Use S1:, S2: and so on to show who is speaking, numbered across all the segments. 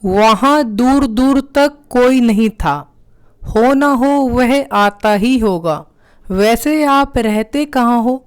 S1: वहाँ दूर दूर तक कोई नहीं था, हो ना हो वह आता ही होगा। वैसे आप रहते कहाँ हो?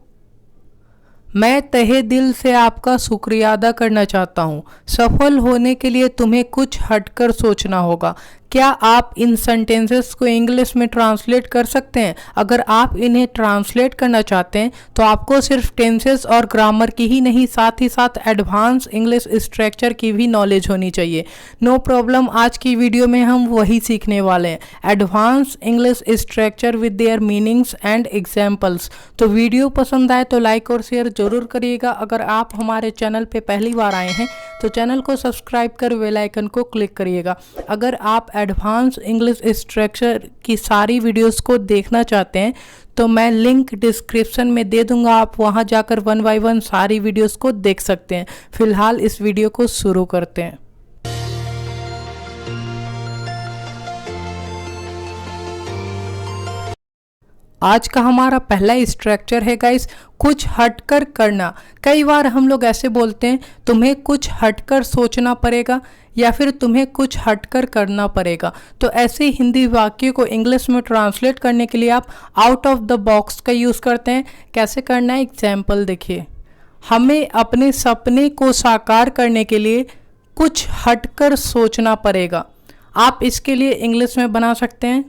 S1: मैं तहे दिल से आपका शुक्रिया अदा करना चाहता हूँ। सफल होने के लिए तुम्हें कुछ हटकर सोचना होगा। क्या आप इन सेंटेंसेस को इंग्लिश में ट्रांसलेट कर सकते हैं? अगर आप इन्हें ट्रांसलेट करना चाहते हैं तो आपको सिर्फ टेंसेस और ग्रामर की ही नहीं, साथ ही साथ एडवांस इंग्लिश स्ट्रक्चर की भी नॉलेज होनी चाहिए। नो प्रॉब्लम, आज की वीडियो में हम वही सीखने वाले हैं, advance English structure with their meanings and examples. तो वीडियो पसंद आए तो लाइक और शेयर जरूर करिएगा। अगर आप हमारे चैनल पे पहली बार आए हैं तो चैनल को सब्सक्राइब कर बेल आइकन को क्लिक करिएगा। अगर आप एडवांस इंग्लिश स्ट्रक्चर की सारी वीडियोस को देखना चाहते हैं तो मैं लिंक डिस्क्रिप्शन में दे दूंगा, आप वहां जाकर 1 बाय 1 सारी वीडियोस को देख सकते हैं। फिलहाल इस वीडियो को शुरू करते हैं। आज का हमारा पहला स्ट्रक्चर है गाइस, कुछ हटकर करना। कई बार हम लोग ऐसे बोलते हैं, तुम्हें कुछ हटकर सोचना पड़ेगा या फिर तुम्हें कुछ हटकर करना पड़ेगा। तो ऐसे हिंदी वाक्य को इंग्लिश में ट्रांसलेट करने के लिए आप आउट ऑफ द बॉक्स का यूज़ करते हैं। कैसे करना है, एग्जाम्पल देखिए। हमें अपने सपने को साकार करने के लिए कुछ हटकर सोचना पड़ेगा। आप इसके लिए इंग्लिश में बना सकते हैं,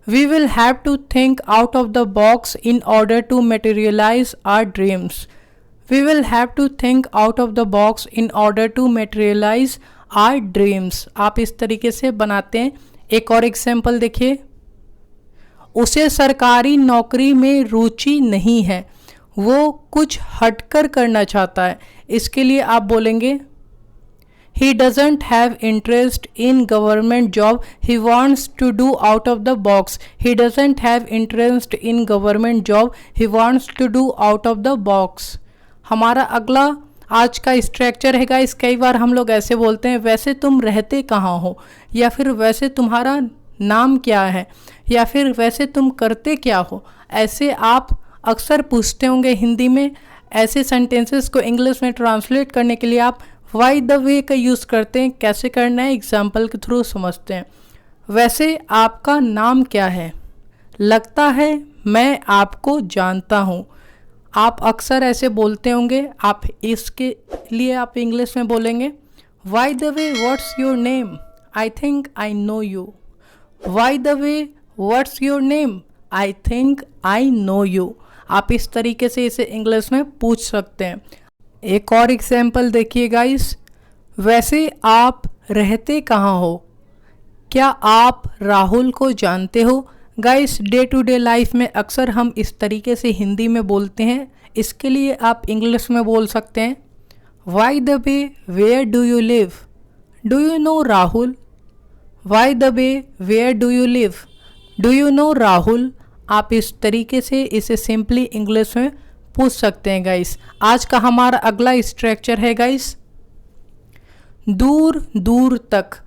S1: We will have to think out of the box in order to materialize our dreams. We will have to think out of the box in order to materialize our dreams. आप इस तरीके से बनाते हैं। एक और एग्जाम्पल देखिए। उसे सरकारी नौकरी में रुचि नहीं है, वो कुछ हटकर करना चाहता है। इसके लिए आप बोलेंगे He doesn't have interest in government job. He wants to do out of the box. He doesn't have interest in government job. He wants to do out of the box. हमारा अगला आज का स्ट्रक्चर है guys. कई बार हम लोग ऐसे बोलते हैं, वैसे तुम रहते कहाँ हो, या फिर वैसे तुम्हारा नाम क्या है, या फिर वैसे तुम करते क्या हो। ऐसे आप अक्सर पूछते होंगे हिंदी में। ऐसे सेंटेंसेस को इंग्लिश में ट्रांसलेट करने के लिए आप वाई द वे का यूज़ करते हैं। कैसे करना है, एग्जाम्पल के थ्रू समझते हैं। वैसे आपका नाम क्या है? लगता है मैं आपको जानता हूँ। आप अक्सर ऐसे बोलते होंगे। आप इसके लिए आप इंग्लिश में बोलेंगे Y the way what's your name, I think I know you. Y the way what's your name, I think I know you. आप इस तरीके से इसे इंग्लिश में पूछ सकते हैं। एक और एग्जाम्पल देखिए गाइस। वैसे आप रहते कहाँ हो? क्या आप राहुल को जानते हो? Guys, day to day life में अक्सर हम इस तरीके से हिंदी में बोलते हैं। इसके लिए आप इंग्लिश में बोल सकते हैं by the way where do you live, do you know Rahul. By the way where do you live, do you know Rahul. आप इस तरीके से इसे सिंपली इंग्लिश में पूछ सकते हैं गाइस। आज का हमारा अगला स्ट्रक्चर है गाइस, दूर दूर तक।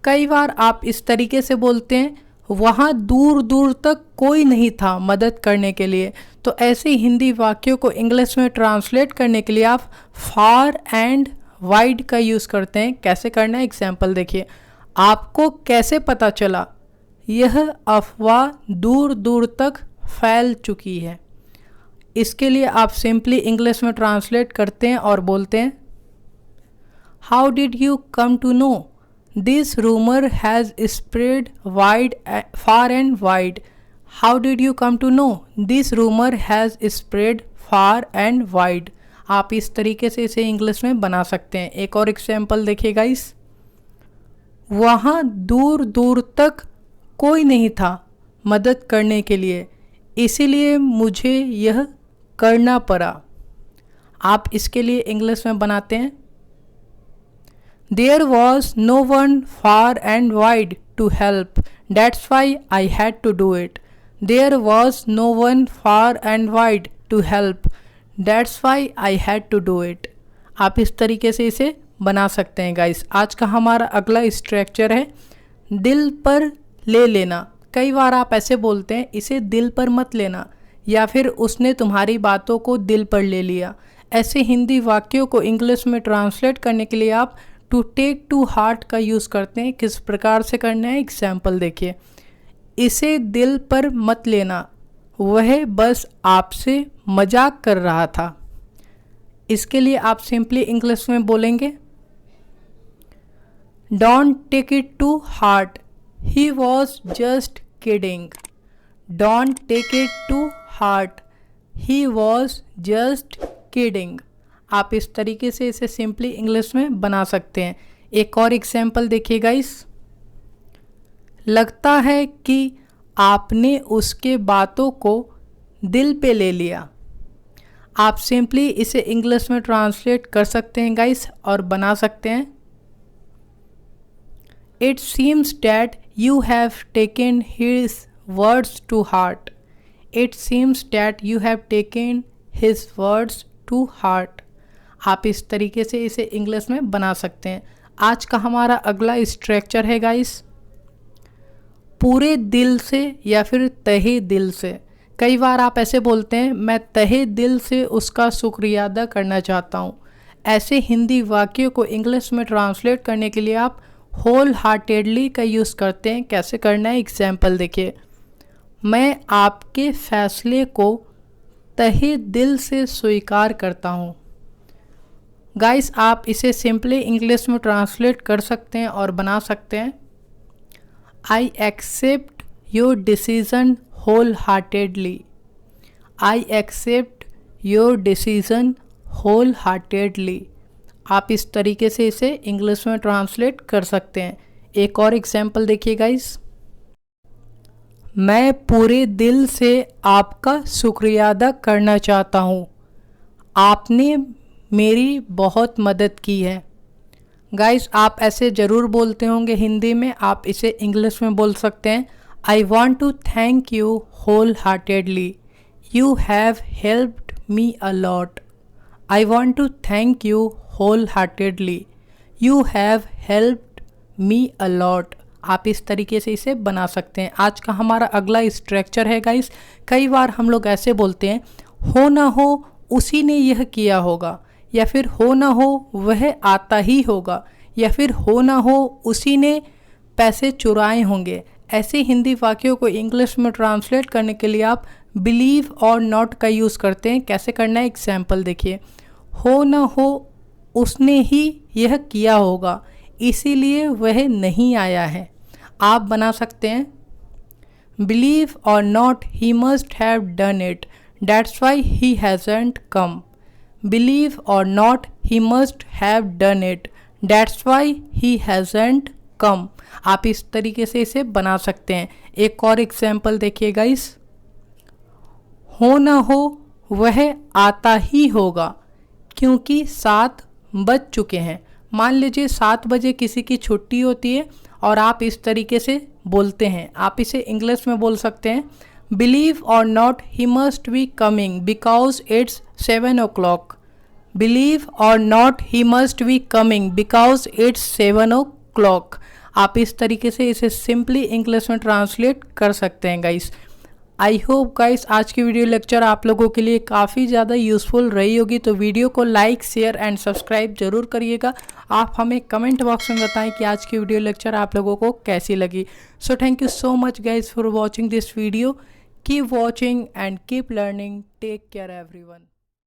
S1: कई बार आप इस तरीके से बोलते हैं, वहाँ दूर दूर तक कोई नहीं था मदद करने के लिए। तो ऐसे हिंदी वाक्यों को इंग्लिश में ट्रांसलेट करने के लिए आप फार एंड वाइड का यूज़ करते हैं। कैसे करना है, एग्जाम्पल देखिए। आपको कैसे पता चला यह अफवाह दूर दूर तक फैल चुकी है? इसके लिए आप सिंपली इंग्लिश में ट्रांसलेट करते हैं और बोलते हैं how did you come to know this rumour has spread wide, far and wide. How did you come to know this rumour has spread far and wide. आप इस तरीके से इसे इंग्लिश में बना सकते हैं। एक और एग्जाम्पल देखिए गाइस। वहाँ दूर दूर तक कोई नहीं था मदद करने के लिए, इसीलिए मुझे यह करना पड़ा। आप इसके लिए इंग्लिश में बनाते हैं there was no one far and wide to help, that's why I had to do it. There was no one far and wide to help, that's why I had to do it. आप इस तरीके से इसे बना सकते हैं guys. आज का हमारा अगला स्ट्रक्चर है दिल पर ले लेना। कई बार आप ऐसे बोलते हैं, इसे दिल पर मत लेना, या फिर उसने तुम्हारी बातों को दिल पर ले लिया। ऐसे हिंदी वाक्यों को इंग्लिश में ट्रांसलेट करने के लिए आप टू टेक टू हार्ट का यूज़ करते हैं। किस प्रकार से करना है, एग्जाम्पल देखिए। इसे दिल पर मत लेना, वह बस आपसे मजाक कर रहा था। इसके लिए आप सिंपली इंग्लिश में बोलेंगे, don't take it to heart, he was just kidding. Don't take it to heart, he was just kidding. आप इस तरीके से इसे सिंपली इंग्लिश में बना सकते हैं। एक और एग्जाम्पल देखिए गाइस। लगता है कि आपने उसके बातों को दिल पे ले लिया। आप सिंपली इसे इंग्लिश में ट्रांसलेट कर सकते हैं गाइस और बना सकते हैं, it seems that you have taken his words to heart. It seems that you have taken his words to heart. आप इस तरीके से इसे इंग्लिश में बना सकते हैं। आज का हमारा अगला स्ट्रक्चर है गाइस, पूरे दिल से या फिर तहे दिल से। कई बार आप ऐसे बोलते हैं, मैं तहे दिल से उसका शुक्रिया अदा करना चाहता हूँ। ऐसे हिंदी वाक्यों को इंग्लिश में ट्रांसलेट करने के लिए आप होल हार्टेडली का यूज़ करते हैं। कैसे करना है, एग्जाम्पल देखिए। मैं आपके फैसले को तहे दिल से स्वीकार करता हूँ। गाइस आप इसे सिंपली इंग्लिश में ट्रांसलेट कर सकते हैं और बना सकते हैं, I accept your decision wholeheartedly. I accept your decision wholeheartedly. आप इस तरीके से इसे इंग्लिश में ट्रांसलेट कर सकते हैं। एक और एग्जाम्पल देखिए गाइस, मैं पूरे दिल से आपका शुक्रिया अदा करना चाहता हूँ, आपने मेरी बहुत मदद की है। गाइस आप ऐसे ज़रूर बोलते होंगे हिंदी में, आप इसे इंग्लिश में बोल सकते हैं, I want to thank you wholeheartedly, you have helped me a lot. I want to thank you wholeheartedly, you have helped me a lot. आप इस तरीके से इसे बना सकते हैं। आज का हमारा अगला स्ट्रक्चर है गाइस, कई बार हम लोग ऐसे बोलते हैं, हो ना हो उसी ने यह किया होगा, या फिर हो ना हो वह आता ही होगा, या फिर हो ना हो उसी ने पैसे चुराए होंगे। ऐसे हिंदी वाक्यों को इंग्लिश में ट्रांसलेट करने के लिए आप बिलीव और नॉट का यूज़ करते हैं। कैसे करना है, एग्जाम्पल देखिए। हो ना हो उसने ही यह किया होगा, इसीलिए वह नहीं आया है। आप बना सकते हैं, believe or not he must have done it, that's why he hasn't come. Believe or not, he must have done it, that's why he hasn't come। आप इस तरीके से इसे बना सकते हैं। एक और एग्जाम्पल देखिए गाइस, हो ना हो वह आता ही होगा क्योंकि 7 बज चुके हैं। मान लीजिए 7 बजे किसी की छुट्टी होती है और आप इस तरीके से बोलते हैं। आप इसे इंग्लिश में बोल सकते हैं, believe or not he must be coming because it's 7 o'clock। Believe or not he must be coming because it's 7 o'clock। आप इस तरीके से इसे सिंपली इंग्लिश में ट्रांसलेट कर सकते हैं गाइस। आई होप गाइस आज की वीडियो लेक्चर आप लोगों के लिए काफ़ी ज़्यादा यूज़फुल रही होगी। तो वीडियो को लाइक, शेयर एंड सब्सक्राइब जरूर करिएगा। आप हमें कमेंट बॉक्स में बताएं कि आज की वीडियो लेक्चर आप लोगों को कैसी लगी। So thank you so much guys for watching this video. Keep watching and keep learning. Take care everyone.